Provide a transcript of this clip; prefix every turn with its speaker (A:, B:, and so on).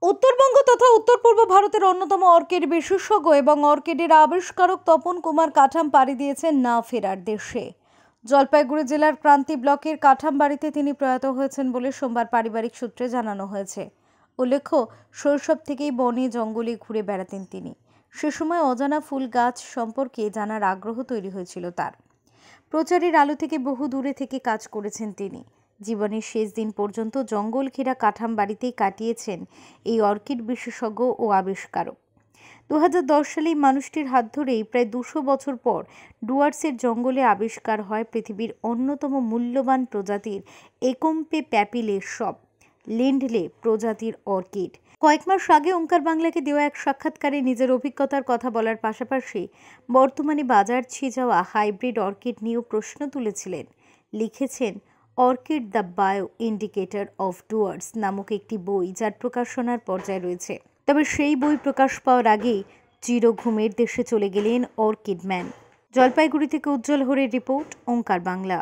A: উত্তরবঙ্গ তথা উত্তর পূর্ব ভারতের অন্যতম অর্কিড বিশেষজ্ঞ এবং অর্কিডের আবিষ্কারক তপন কুমার কাঠাম পাড়ি দিয়েছেন না ফেরার দেশে। জলপাইগুড়ি জেলার ক্রান্তি ব্লকের কাঠামবাড়িতে তিনি প্রয়াত হয়েছেন বলে সোমবার পারিবারিক সূত্রে জানানো হয়েছে। উল্লেখ্য, শৈশব থেকেই বনে জঙ্গলে ঘুরে বেড়াতেন তিনি। সে সময় অজানা ফুল গাছ সম্পর্কে জানার আগ্রহ তৈরি হয়েছিল তার। প্রচারের আলো থেকে বহু দূরে থেকে কাজ করেছেন তিনি। জীবনের শেষ দিন পর্যন্ত জঙ্গল ঘেরা কাঠাম বাড়িতেই কাটিয়েছেন এই অর্কিড বিশেষজ্ঞ ও আবিষ্কারক। 2010 সালে মানুষটির হাত ধরেই প্রায় 200 বছর পর ডুয়ার্সের জঙ্গলে আবিষ্কার হয় পৃথিবীর অন্যতম মূল্যবান প্রজাতির একম্পে প্যাপিলেসব লেন্ডলে প্রজাতির অর্কিড। কয়েক মাস আগে ওঙ্কার বাংলাকে দেওয়া এক সাক্ষাৎকারে নিজের অভিজ্ঞতার কথা বলার পাশাপাশি বর্তমানে বাজার ছিয়ে যাওয়া হাইব্রিড অর্কিড নিয়েও প্রশ্ন তুলেছিলেন। লিখেছেন, orchid the bio indicator of Dooars নামক একটি বই, যার প্রকাশনার পর্যায়ে রয়েছে। তবে সেই বই প্রকাশ পাওয়ার আগেই চিরঘুমের দেশে চলে গেলেন অর্কিড ম্যান। জলপাইগুড়ি থেকে উজ্জ্বল হরের রিপোর্ট, ওঙ্কার বাংলা।